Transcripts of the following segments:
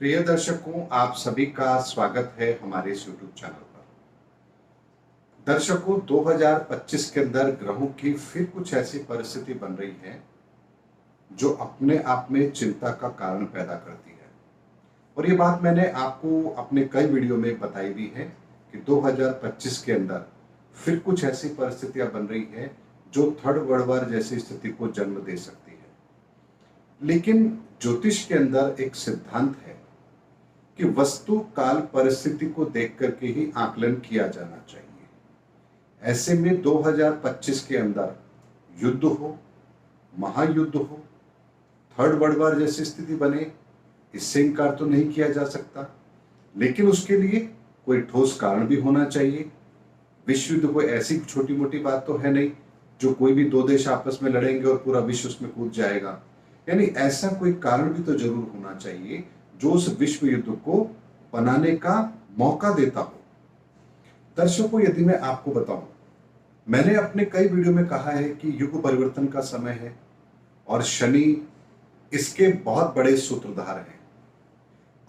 प्रिय दर्शकों, आप सभी का स्वागत है हमारे इस YouTube चैनल पर। दर्शकों, 2025 के अंदर ग्रहों की फिर कुछ ऐसी परिस्थिति बन रही है जो अपने आप में चिंता का कारण पैदा करती है। और ये बात मैंने आपको अपने कई वीडियो में बताई भी है कि 2025 के अंदर फिर कुछ ऐसी परिस्थितियां बन रही है जो थर्ड वर्ल्ड वार जैसी स्थिति को जन्म दे सकती है। लेकिन ज्योतिष के अंदर एक सिद्धांत है कि वस्तु काल परिस्थिति को देख करके ही आकलन किया जाना चाहिए। ऐसे में 2025 के अंदर युद्ध हो, महायुद्ध हो, थर्ड वर्ल्ड वार जैसी स्थिति बने, इससे इनकार तो नहीं किया जा सकता। लेकिन उसके लिए कोई ठोस कारण भी होना चाहिए। विश्व युद्ध कोई ऐसी छोटी मोटी बात तो है नहीं जो कोई भी दो देश आपस में लड़ेंगे और पूरा विश्व उसमें कूद जाएगा। यानी ऐसा कोई कारण भी तो जरूर होना चाहिए जो उस विश्व युद्ध को बनाने का मौका देता हो। दर्शकों, यदि मैं आपको बताऊं, मैंने अपने कई वीडियो में कहा है कि युग परिवर्तन का समय है और शनि इसके बहुत बड़े सूत्रधार हैं।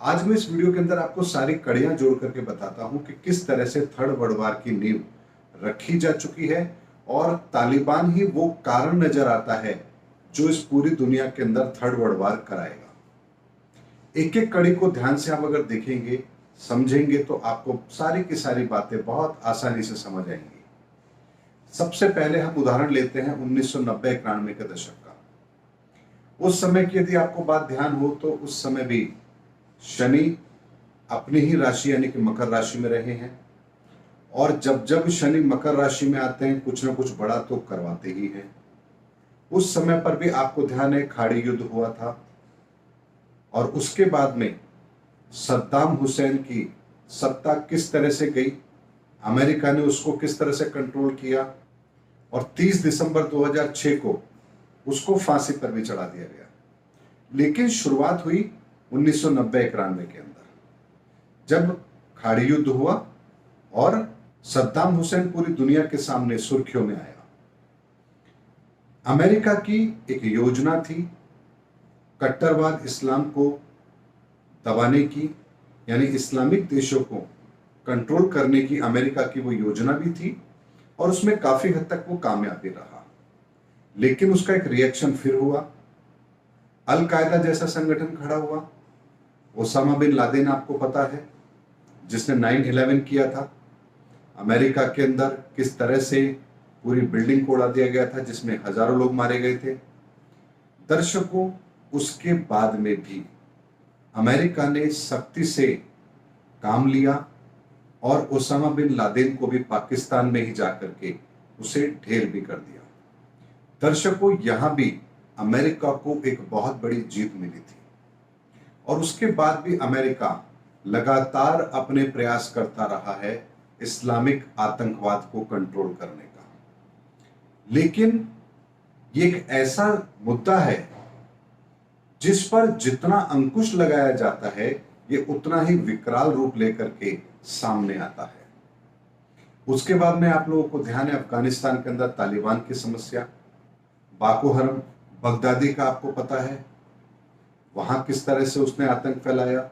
आज मैं इस वीडियो के अंदर आपको सारी कड़ियां जोड़ करके बताता हूं कि किस तरह से थर्ड वर्ल्ड वार की नींव रखी जा चुकी है और तालिबान ही वो कारण नजर आता है जो इस पूरी दुनिया के अंदर थर्ड वर्ल्ड वार कराएगा। एक एक कड़ी को ध्यान से आप अगर देखेंगे, समझेंगे तो आपको सारी की सारी बातें बहुत आसानी से समझ आएंगी। सबसे पहले हम उदाहरण लेते हैं 1990-91 के दशक का। उस समय की यदि आपको बात ध्यान हो तो उस समय भी शनि अपनी ही राशि यानी कि मकर राशि में रहे हैं और जब जब शनि मकर राशि में आते हैं कुछ ना कुछ बड़ा तो करवाते ही हैं। उस समय पर भी आपको ध्यान है खाड़ी युद्ध हुआ था और उसके बाद में सद्दाम हुसैन की सत्ता किस तरह से गई, अमेरिका ने उसको किस तरह से कंट्रोल किया और 30 दिसंबर 2006 को उसको फांसी पर भी चढ़ा दिया गया। लेकिन शुरुआत हुई 1990-91 के अंदर जब खाड़ी युद्ध हुआ और सद्दाम हुसैन पूरी दुनिया के सामने सुर्खियों में आया। अमेरिका की एक योजना थी कट्टरवाद इस्लाम को दबाने की, यानी इस्लामिक देशों को कंट्रोल करने की अमेरिका की वो योजना भी थी और उसमें काफी हद तक वो कामयाबी रहा। लेकिन उसका एक रिएक्शन फिर हुआ। अल कायदा जैसा संगठन खड़ा हुआ। ओसामा बिन लादेन आपको पता है जिसने 9/11 किया था। अमेरिका के अंदर किस तरह से पूरी बिल्डिंग को उड़ा दिया गया था जिसमें हजारों लोग मारे गए थे। दर्शकों, उसके बाद में भी अमेरिका ने सख्ती से काम लिया और ओसामा बिन लादेन को भी पाकिस्तान में ही जाकर के उसे ढेर भी कर दिया। दर्शकों, यहां भी अमेरिका को एक बहुत बड़ी जीत मिली थी और उसके बाद भी अमेरिका लगातार अपने प्रयास करता रहा है इस्लामिक आतंकवाद को कंट्रोल करने का। लेकिन ये एक ऐसा मुद्दा है जिस पर जितना अंकुश लगाया जाता है ये उतना ही विकराल रूप लेकर के सामने आता है। उसके बाद में आप लोगों को ध्यान है अफगानिस्तान के अंदर तालिबान की समस्या, बाको हरम बगदादी का आपको पता है वहां किस तरह से उसने आतंक फैलाया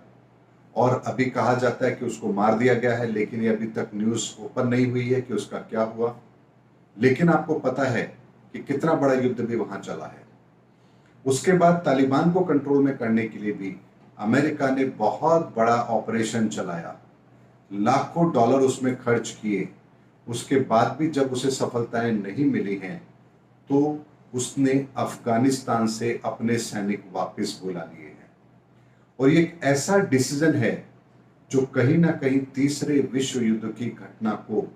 और अभी कहा जाता है कि उसको मार दिया गया है, लेकिन ये अभी तक न्यूज ओपन नहीं हुई है कि उसका क्या हुआ। लेकिन आपको पता है कि कितना बड़ा युद्ध भी वहां चला है। उसके बाद तालिबान को कंट्रोल में करने के लिए भी अमेरिका ने बहुत बड़ा ऑपरेशन चलाया, लाखों डॉलर उसमें खर्च किए। उसके बाद भी जब उसे सफलताएं नहीं मिली हैं तो उसने अफगानिस्तान से अपने सैनिक वापस बुला लिए हैं। और ये एक ऐसा डिसीजन है जो कहीं ना कहीं तीसरे विश्व युद्ध की घटना को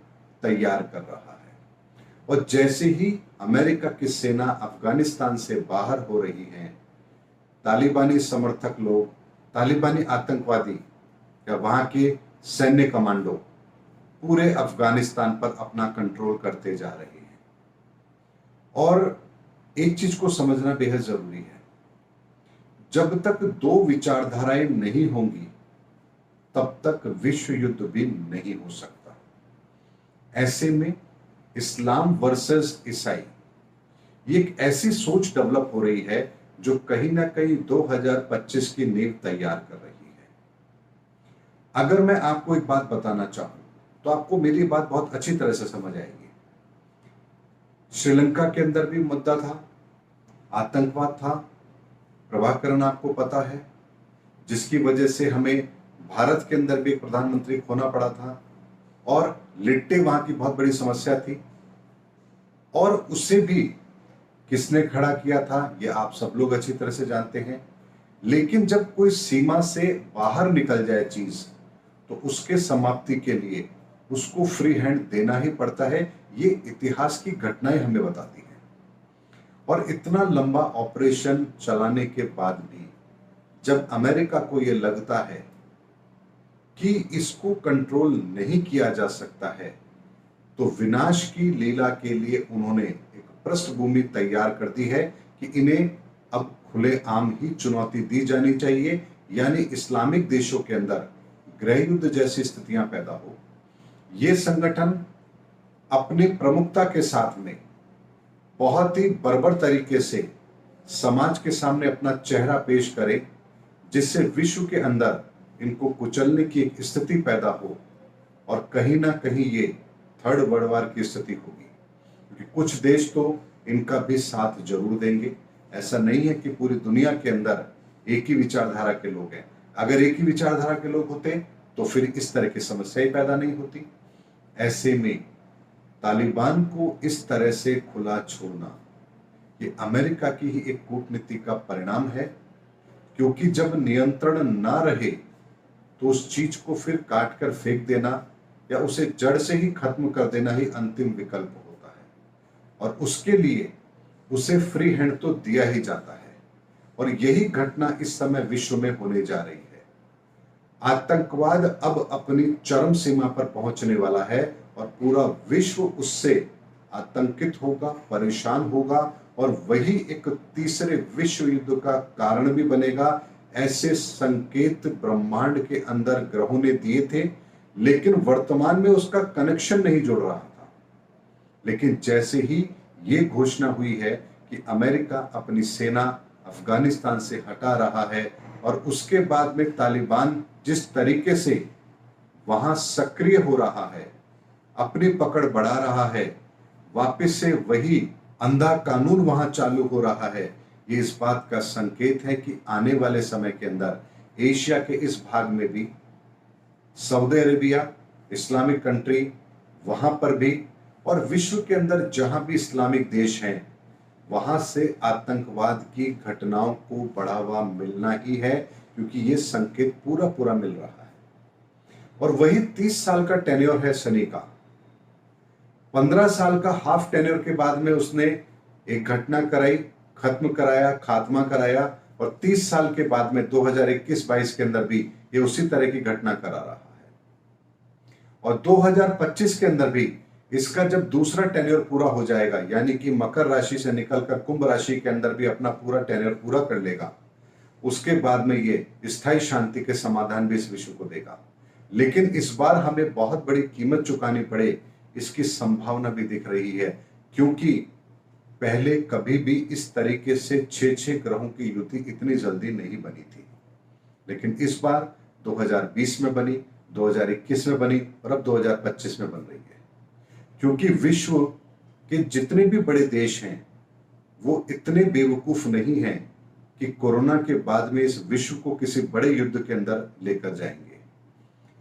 तैयार कर रहा है। और जैसे ही अमेरिका की सेना अफगानिस्तान से बाहर हो रही है, तालिबानी समर्थक लोग, तालिबानी आतंकवादी या वहां के सैन्य कमांडो पूरे अफगानिस्तान पर अपना कंट्रोल करते जा रहे हैं। और एक चीज को समझना बेहद जरूरी है, जब तक दो विचारधाराएं नहीं होंगी तब तक विश्व युद्ध भी नहीं हो सकता। ऐसे में इस्लाम वर्सेस ईसाई, ये एक ऐसी सोच डेवलप हो रही है जो कहीं ना कहीं 2025 की नींव तैयार कर रही है। अगर मैं आपको एक बात बताना चाहूं तो आपको मेरी बात बहुत अच्छी तरह से समझ आएगी। श्रीलंका के अंदर भी मुद्दा था, आतंकवाद था, प्रभाकरण आपको पता है, जिसकी वजह से हमें भारत के अंदर भी एक प्रधानमंत्री खोना पड़ा था, और लिट्टे वहां की बहुत बड़ी समस्या थी, और उसे भी किसने खड़ा किया था ये आप सब लोग अच्छी तरह से जानते हैं। लेकिन जब कोई सीमा से बाहर निकल जाए चीज, तो उसके समाप्ति के लिए उसको फ्री हैंड देना ही पड़ता है। ये इतिहास की घटनाएं हमें बताती हैं। और इतना लंबा ऑपरेशन चलाने के बाद भी जब अमेरिका को यह लगता है कि इसको कंट्रोल नहीं किया जा सकता है, तो विनाश की लीला के लिए उन्होंने एक पृष्ठभूमि तैयार कर दी है कि इन्हें अब खुलेआम ही चुनौती दी जानी चाहिए, यानी इस्लामिक देशों के अंदर गृह युद्ध जैसी स्थितियां पैदा हो। ये संगठन अपनी प्रमुखता के साथ में बहुत ही बर्बर तरीके से समाज के सामने अपना चेहरा पेश करे, जिससे विश्व के अंदर इनको कुचलने की एक स्थिति पैदा हो, और कहीं ना कहीं ये थर्ड वर्ल्ड वॉर की स्थिति होगी, क्योंकि कुछ देश तो इनका भी साथ जरूर देंगे। ऐसा नहीं है कि पूरी दुनिया के अंदर एक ही विचारधारा के लोग हैं। अगर एक ही विचारधारा के लोग होते तो फिर इस तरह की समस्याएं पैदा नहीं होती। ऐसे में तालिबान को इस तरह से खुला छोड़ना ये अमेरिका की ही एक कूटनीति का परिणाम है, क्योंकि जब नियंत्रण ना रहे तो उस चीज को फिर काट कर फेंक देना या उसे जड़ से ही खत्म कर देना ही अंतिम विकल्प होता है, और उसके लिए उसे फ्री हैंड तो दिया ही जाता है। और यही घटना इस समय विश्व में होने जा रही है। आतंकवाद अब अपनी चरम सीमा पर पहुंचने वाला है, और पूरा विश्व उससे आतंकित होगा, परेशान होगा, और वही एक तीसरे विश्व युद्ध का कारण भी बनेगा। ऐसे संकेत ब्रह्मांड के अंदर ग्रहों ने दिए थे, लेकिन वर्तमान में उसका कनेक्शन नहीं जुड़ रहा था। लेकिन जैसे ही ये घोषणा हुई है कि अमेरिका अपनी सेना अफगानिस्तान से हटा रहा है, और उसके बाद में तालिबान जिस तरीके से वहां सक्रिय हो रहा है, अपनी पकड़ बढ़ा रहा है, वापस से वही अंधा कानून वहां चालू हो रहा है, ये इस बात का संकेत है कि आने वाले समय के अंदर एशिया के इस भाग में भी सऊदी अरेबिया, इस्लामिक कंट्री, वहां पर भी, और विश्व के अंदर जहां भी इस्लामिक देश हैं, वहां से आतंकवाद की घटनाओं को बढ़ावा मिलना ही है, क्योंकि ये संकेत पूरा पूरा मिल रहा है। और वही 30 साल का टेन्योर है शनि का। 15 साल का हाफ टेन्योर के बाद में उसने एक घटना कराई, खत्म कराया, खात्मा कराया, और 30 साल के बाद में 2021-22 के अंदर भी ये उसी तरह की घटना करा रहा है। और 2025 के अंदर भी इसका जब दूसरा टेन्योर पूरा हो जाएगा, यानी कि मकर राशि से निकलकर कुंभ राशि के अंदर भी अपना पूरा टेन्योर पूरा कर लेगा, उसके बाद में ये स्थायी शांति के समाधान भी इस विश्व को देगा। लेकिन इस बार हमें बहुत बड़ी कीमत चुकानी पड़े, इसकी संभावना भी दिख रही है, क्योंकि पहले कभी भी इस तरीके से 6-6 ग्रहों की युति इतनी जल्दी नहीं बनी थी। लेकिन इस बार 2020 में बनी, 2021 में बनी, और अब 2025 में बन रही है, क्योंकि विश्व के जितने भी बड़े देश हैं वो इतने बेवकूफ नहीं हैं कि कोरोना के बाद में इस विश्व को किसी बड़े युद्ध के अंदर लेकर जाएंगे।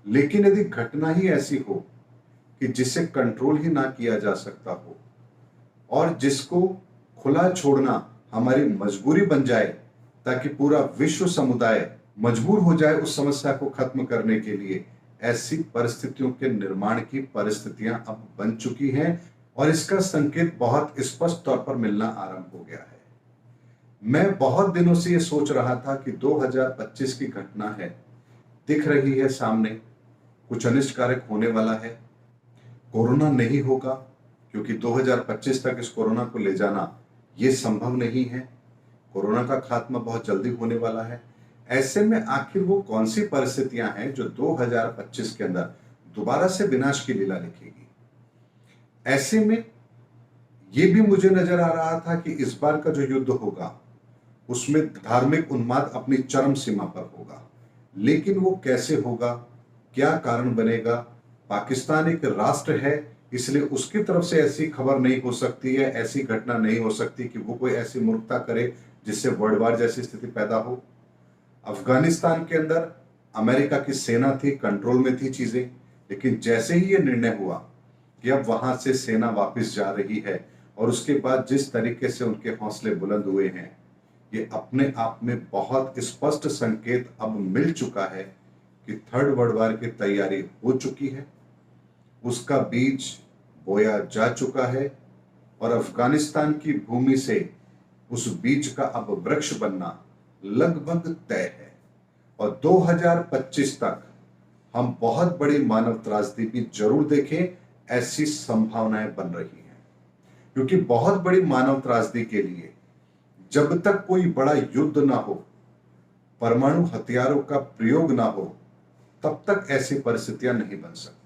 लेकिन यदि घटना ही ऐसी हो कि जिसे कंट्रोल ही ना किया जा सकता हो, और जिसको खुला छोड़ना हमारी मजबूरी बन जाए, ताकि पूरा विश्व समुदाय मजबूर हो जाए उस समस्या को खत्म करने के लिए, ऐसी परिस्थितियों के निर्माण की परिस्थितियां अब बन चुकी हैं, और इसका संकेत बहुत स्पष्ट तौर पर मिलना आरंभ हो गया है। मैं बहुत दिनों से ये सोच रहा था कि 2025 की घटना है, दिख रही है सामने, कुछ अनिष्टकारक होने वाला है। कोरोना नहीं होगा, क्योंकि 2025 तक इस कोरोना को ले जाना ये संभव नहीं है। कोरोना का खात्मा बहुत जल्दी होने वाला है। ऐसे में आखिर वो कौन सी परिस्थितियां हैं जो 2025 के अंदर दोबारा से विनाश की लीला लिखेगी। ऐसे में ये भी मुझे नजर आ रहा था कि इस बार का जो युद्ध होगा उसमें धार्मिक उन्माद अपनी चरम सीमा पर होगा, लेकिन वो कैसे होगा, क्या कारण बनेगा? पाकिस्तान एक राष्ट्र है, इसलिए उसकी तरफ से ऐसी खबर नहीं हो सकती है, ऐसी घटना नहीं हो सकती कि वो कोई ऐसी मूर्खता करे जिससे वर्ल्ड वार जैसी स्थिति पैदा हो। अफगानिस्तान के अंदर अमेरिका की सेना थी, कंट्रोल में थी चीजें, लेकिन जैसे ही ये निर्णय हुआ कि अब वहां से सेना वापस जा रही है और उसके बाद जिस तरीके से उनके हौसले बुलंद हुए हैं, ये अपने आप में बहुत स्पष्ट संकेत अब मिल चुका है कि थर्ड वर्ल्ड वॉर की तैयारी हो चुकी है, उसका बीज बोया जा चुका है और अफगानिस्तान की भूमि से उस बीज का अब वृक्ष बनना लगभग तय है। और 2025 तक हम बहुत बड़ी मानव त्रासदी भी जरूर देखें, ऐसी संभावनाएं बन रही हैं। क्योंकि बहुत बड़ी मानव त्रासदी के लिए जब तक कोई बड़ा युद्ध ना हो, परमाणु हथियारों का प्रयोग ना हो, तब तक ऐसी परिस्थितियां नहीं बन सकती।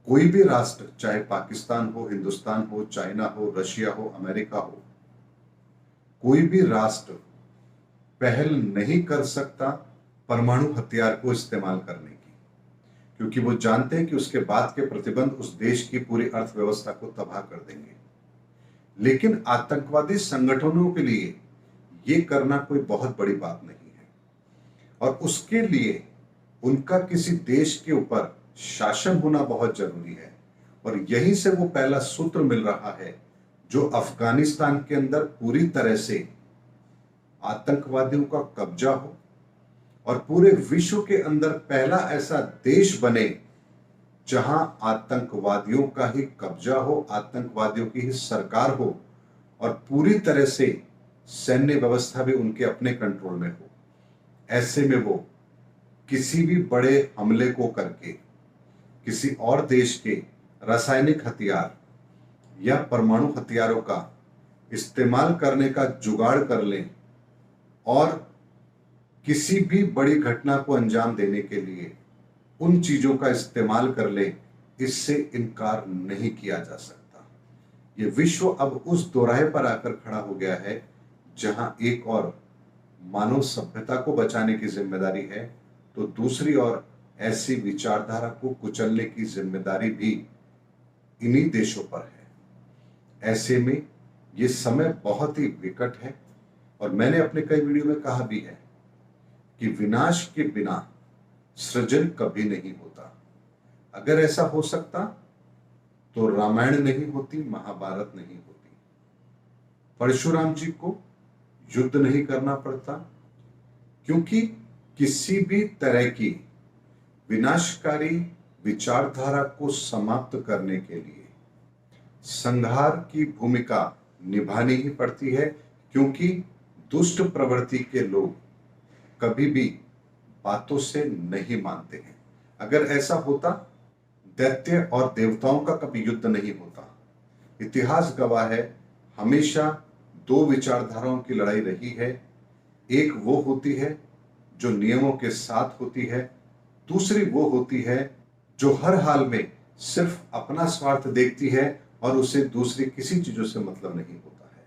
कोई भी राष्ट्र, चाहे पाकिस्तान हो, हिंदुस्तान हो, चाइना हो, रशिया हो, अमेरिका हो, कोई भी राष्ट्र पहल नहीं कर सकता परमाणु हथियार को इस्तेमाल करने की, क्योंकि वो जानते हैं कि उसके बाद के प्रतिबंध उस देश की पूरी अर्थव्यवस्था को तबाह कर देंगे। लेकिन आतंकवादी संगठनों के लिए ये करना कोई बहुत बड़ी बात नहीं है और उसके लिए उनका किसी देश के ऊपर शासन होना बहुत जरूरी है। और यहीं से वो पहला सूत्र मिल रहा है जो अफगानिस्तान के अंदर पूरी तरह से आतंकवादियों का कब्जा हो और पूरे विश्व के अंदर पहला ऐसा देश बने जहां आतंकवादियों का ही कब्जा हो, आतंकवादियों की ही सरकार हो और पूरी तरह से सैन्य व्यवस्था भी उनके अपने कंट्रोल में हो। ऐसे में वो किसी भी बड़े हमले को करके किसी और देश के रासायनिक हथियार या परमाणु हथियारों का इस्तेमाल करने का जुगाड़ कर लें और किसी भी बड़ी घटना को अंजाम देने के लिए उन चीजों का इस्तेमाल कर ले, इससे इनकार नहीं किया जा सकता। ये विश्व अब उस दोराहे पर आकर खड़ा हो गया है जहां एक और मानव सभ्यता को बचाने की जिम्मेदारी है, तो दूसरी ओर ऐसी विचारधारा को कुचलने की जिम्मेदारी भी इन्हीं देशों पर है। ऐसे में ये समय बहुत ही विकट है और मैंने अपने कई वीडियो में कहा भी है कि विनाश के बिना सृजन कभी नहीं होता। अगर ऐसा हो सकता तो रामायण नहीं होती, महाभारत नहीं होती, परशुराम जी को युद्ध नहीं करना पड़ता, क्योंकि किसी भी तरह की विनाशकारी विचारधारा को समाप्त करने के लिए संहार की भूमिका निभानी ही पड़ती है, क्योंकि दुष्ट प्रवृत्ति के लोग कभी भी बातों से नहीं मानते हैं। अगर ऐसा होता, दैत्य और देवताओं का कभी युद्ध नहीं होता। इतिहास गवाह है, हमेशा दो विचारधाराओं की लड़ाई रही है। एक वो होती है जो नियमों के साथ होती है, दूसरी वो होती है जो हर हाल में सिर्फ अपना स्वार्थ देखती है और उसे दूसरी किसी चीजों से मतलब नहीं होता है।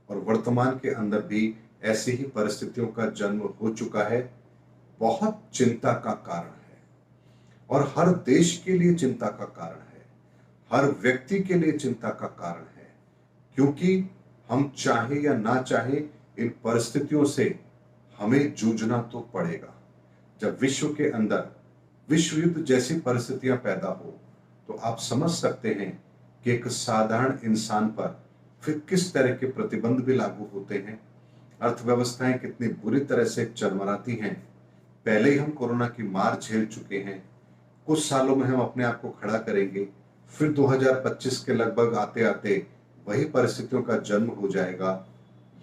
और वर्तमान के अंदर भी ऐसी ही परिस्थितियों का जन्म हो चुका है। बहुत चिंता का कारण है और हर देश के लिए चिंता का कारण है, हर व्यक्ति के लिए चिंता का कारण है, क्योंकि हम चाहे या ना चाहे इन परिस्थितियों से हमें जूझना तो पड़ेगा। जब विश्व के अंदर विश्व युद्ध जैसी परिस्थितियां पैदा हो तो आप समझ सकते हैं कि एक साधारण इंसान पर फिर किस तरह के प्रतिबंध भी लागू होते हैं। अर्थव्यवस्थाएं कितनी बुरी तरह से चरमराती हैं। पहले ही हम कोरोना की मार झेल चुके हैं, कुछ सालों में हम अपने आप को खड़ा करेंगे, फिर 2025 के लगभग आते आते वही परिस्थितियों का जन्म हो जाएगा।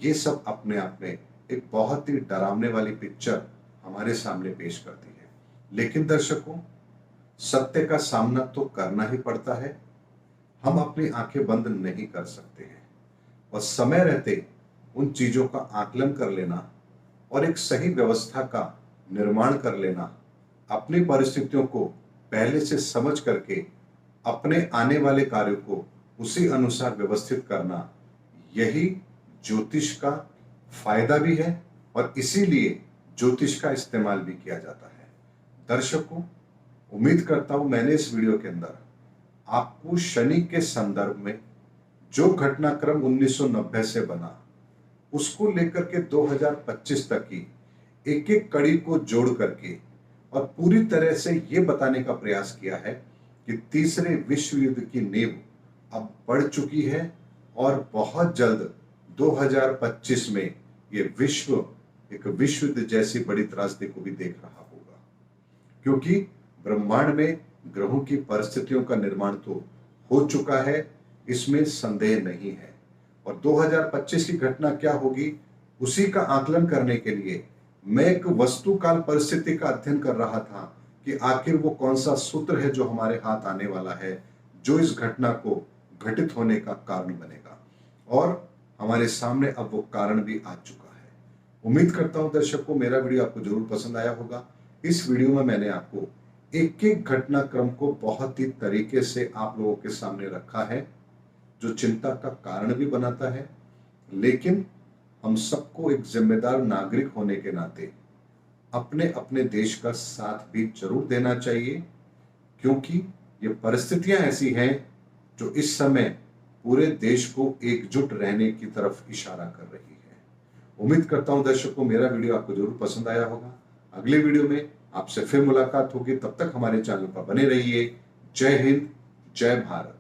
ये सब अपने आप में एक बहुत ही डरावने वाली पिक्चर हमारे सामने पेश करती है। लेकिन दर्शकों, सत्य का सामना तो करना ही पड़ता है, हम अपनी आंखें बंद नहीं कर सकते हैं और समय रहते उन चीजों का आकलन कर लेना और एक सही व्यवस्था का निर्माण कर लेना, अपनी परिस्थितियों को पहले से समझ करके अपने आने वाले कार्यों को उसी अनुसार व्यवस्थित करना, यही ज्योतिष का फायदा भी है और इसीलिए ज्योतिष का इस्तेमाल भी किया जाता है। दर्शकों, उम्मीद करता हूं मैंने इस वीडियो के अंदर आपको शनि के संदर्भ में जो घटनाक्रम 1990 से बना उसको लेकर के 2025 तक की एक एक कड़ी को जोड़ करके और पूरी तरह से ये बताने का प्रयास किया है कि तीसरे विश्व युद्ध की नींव अब बढ़ चुकी है और बहुत जल्द 2025 में ये विश्व एक विश्व युद्ध जैसी बड़ी त्रासदी को भी देख रहा होगा, क्योंकि ब्रह्मांड में ग्रहों की परिस्थितियों का निर्माण तो हो चुका है, इसमें संदेह नहीं है। और 2025 की घटना क्या होगी उसी का आकलन करने के लिए मैं एक वस्तुकाल परिस्थिति का अध्ययन कर रहा था कि आखिर वो कौन सा सूत्र है जो हमारे हाथ आने वाला है, जो इस घटना को घटित होने का कारण बनेगा। और हमारे सामने अब वो कारण भी आ चुका है। उम्मीद करता हूं दर्शकों मेरा वीडियो आपको जरूर पसंद आया होगा। इस वीडियो में मैंने आपको एक एक घटनाक्रम को बहुत ही तरीके से आप लोगों के सामने रखा है, जो चिंता का कारण भी बनाता है। लेकिन हम सबको एक जिम्मेदार नागरिक होने के नाते अपने अपने देश का साथ भी जरूर देना चाहिए, क्योंकि ये परिस्थितियां ऐसी हैं जो इस समय पूरे देश को एकजुट रहने की तरफ इशारा कर रही है। उम्मीद करता हूं दर्शकों मेरा वीडियो आपको जरूर पसंद आया होगा। अगले वीडियो में आपसे फिर मुलाकात होगी, तब तक हमारे चैनल पर बने रहिए। जय हिंद, जय भारत।